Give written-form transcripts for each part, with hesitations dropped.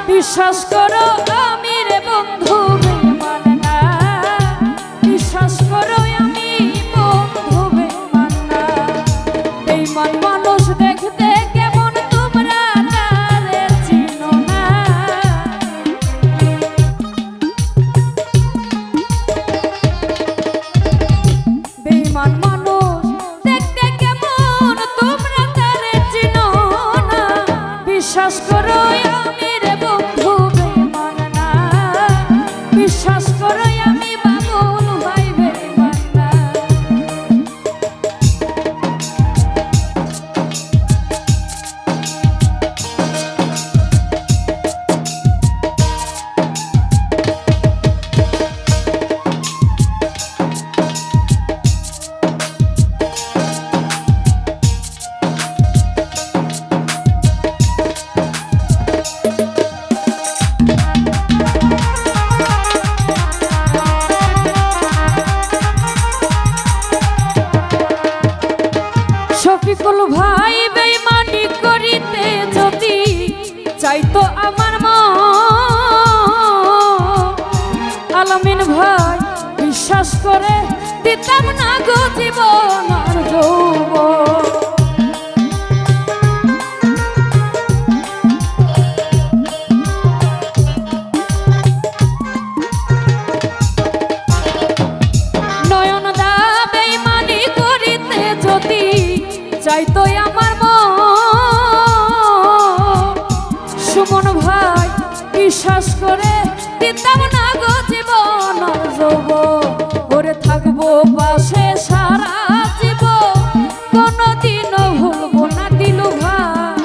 বিশ্বাস করো আমি রে বন্ধু বেঈমান না, বিশ্বাস করো আমি বন্ধু বেঈমান না। বেঈমান মানুষ দেখতে কেমন তোমরা তারে চিনো না। বেঈমান মানুষ দেখতে কেমন তোমরা তারে চিনো না। বিশ্বাস করো আমি রে বন্ধু বেঈমান না, বিশ্বাস করো আমি বাবুল ভাই বেঈমান না। শফিকুল ভাই বেঈমানি করিতে যদি চাইতো আমার মন, আলামিন ভাই বিশ্বাস করে দিতাম না গো জীবন আর যৌবন। নয়ন দা বেঈমানি করিতে যদি চাইতো আমার মন, সুমন ভাই বিশ্বাস করে দিতাম না গো জীবন আর যৌবন। ওরে থাকবো পাশে সারা জীবন, কোনদিনও ভুলবো না দিলু ভাই।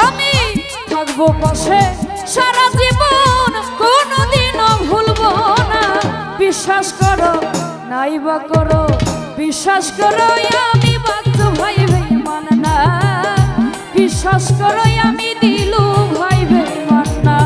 আমি থাকবো পাশে সারা জীবন, কোনদিনও ভুলবো না। বিশ্বাস করো নাইবা করো, বিশ্বাস করো আমি বাচ্চু ভাই বেঈমান না, বিশ্বাস করো আমি দিলু ভাই বেঈমান না।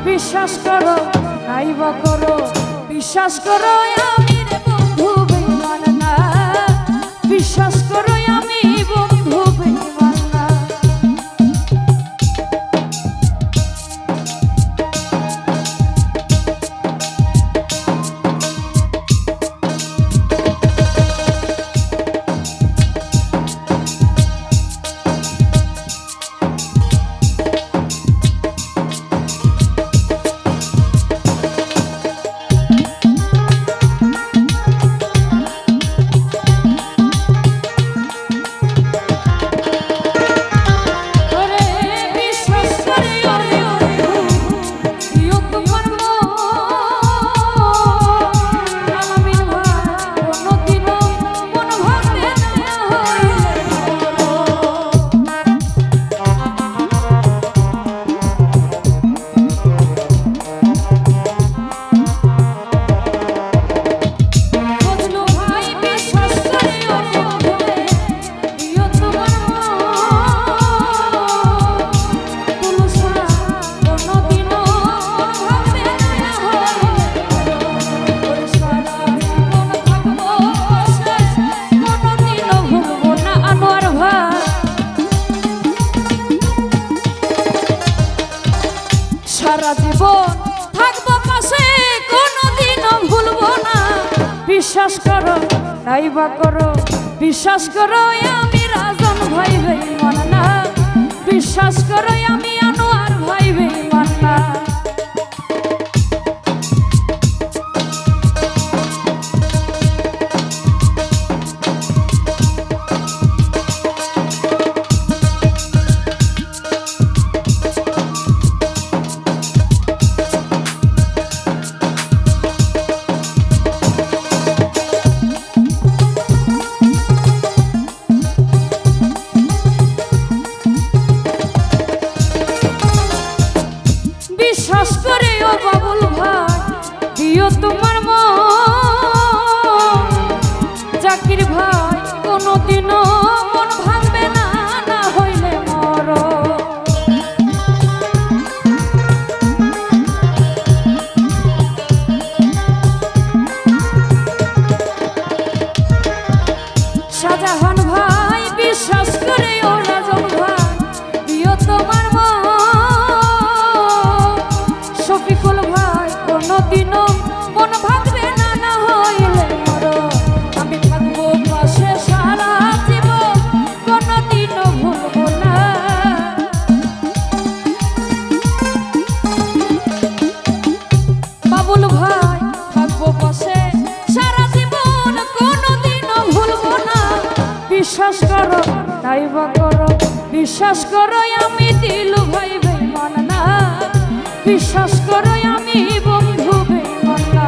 বিশ্বাস করো নাইবা করো, বিশ্বাস করো আমি রে বন্ধু বেঈমান না, বিশ্বাস করো আমি বন্ধু বেঈমান না। সারা জীবন থাকবো পাশে, কোনোদিনও ভুলবো না। বিশ্বাস করো নাই বা করো, বিশ্বাস করো আমি রাজন ভাই বেঈমান না। বিশ্বাস করো আমি আনোয়ার ভাই বেঈমান না। বিশ্বাস করে ও বাবুল ভাই দিও তোমার মন, জাকির ভাই কোনোদিনও মন ভাঙবে না, না হইলে মরণ। শাহজাহান ভাই বিশ্বাস করে ও রাজন ভাই দিও তোমার মন, শফিকুল ভাই কোনোদিনও মন ভাঙবে না, না হইলে মরণ। আমি থাকবো পাশে সারা জীবন, কোনোদিনও ভুলবো না। বাবুল ভাই থাকবো পাশে সারা জীবন, কোনোদিনও ভুলবো না। বিশ্বাস করো নাই বা করো, বিশ্বাস করো আমি দিলু ভাই বেঈমান না। বিশ্বাস করো আমি বন্ধু বেঈমান না।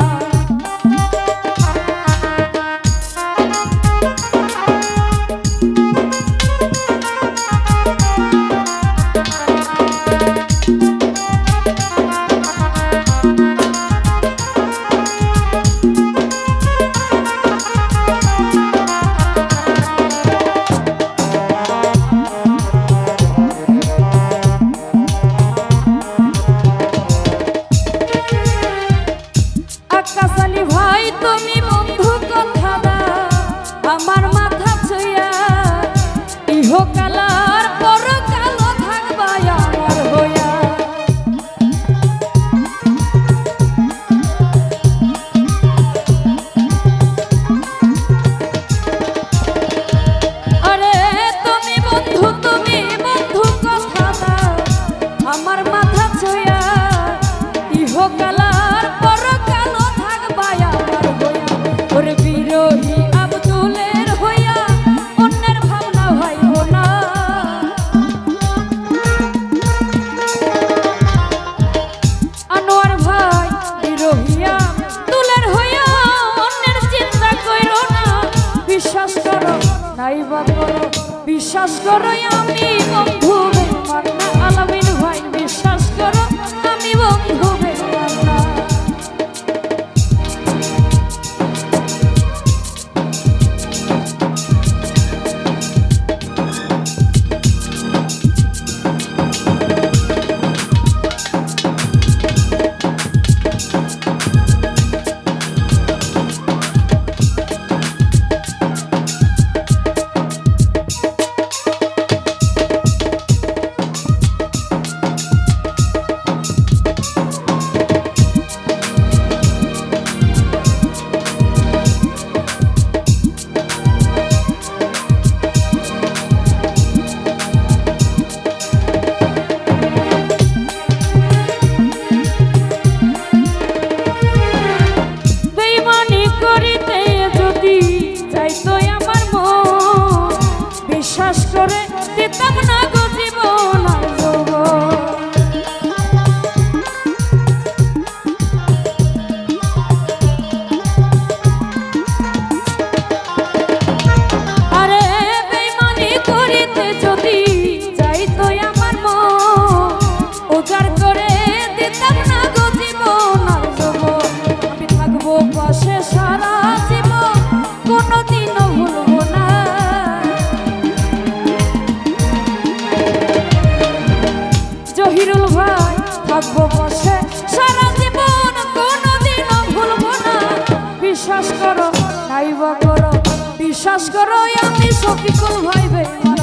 আকাশ আলী ভাই তুমি বন্ধু কথা দাও আমার মাথা ছুঁয়া, ইহকালার পরকালও থাকবা আমার হইয়া। আরে তুমি বন্ধু কথা দাও আমার মাথা ছুঁয়া, ইহকালার পরকালও থাকবা আমার হইয়া। ওরে বিরোহী আব্দুলের হইয়া অন্যের ভাবনা হইব না। আনোয়ার ভাই বিরোহী আব্দুলের হইয়া অন্যের চিন্তা কইরো না। বিশ্বাস করো নাই বা করো, বিশ্বাস করো আমি বন্ধু বেঈমান না। আলামিন ভাই বিশ্বাস করো আমি বন্ধু বেঈমান না। বিশ্বাস করে দিতাম না গো জীবন আর যৌবন। আরে বেঈমানি করিতে যদি যাইতো আমার মন, উজাড় করে দিতাম না গো জীবন আর যৌবন। আমি থাকবো পাশে সারা জীবন, কোনোদিনও ভুলবো না। জহিরুল ভাই থাকবো পাশে সারা জীবন, কোনোদিনও ভুলবো না। বিশ্বাস করো নাই বা করো, বিশ্বাস করো আমি শফিকুল ভাই বেঈমান।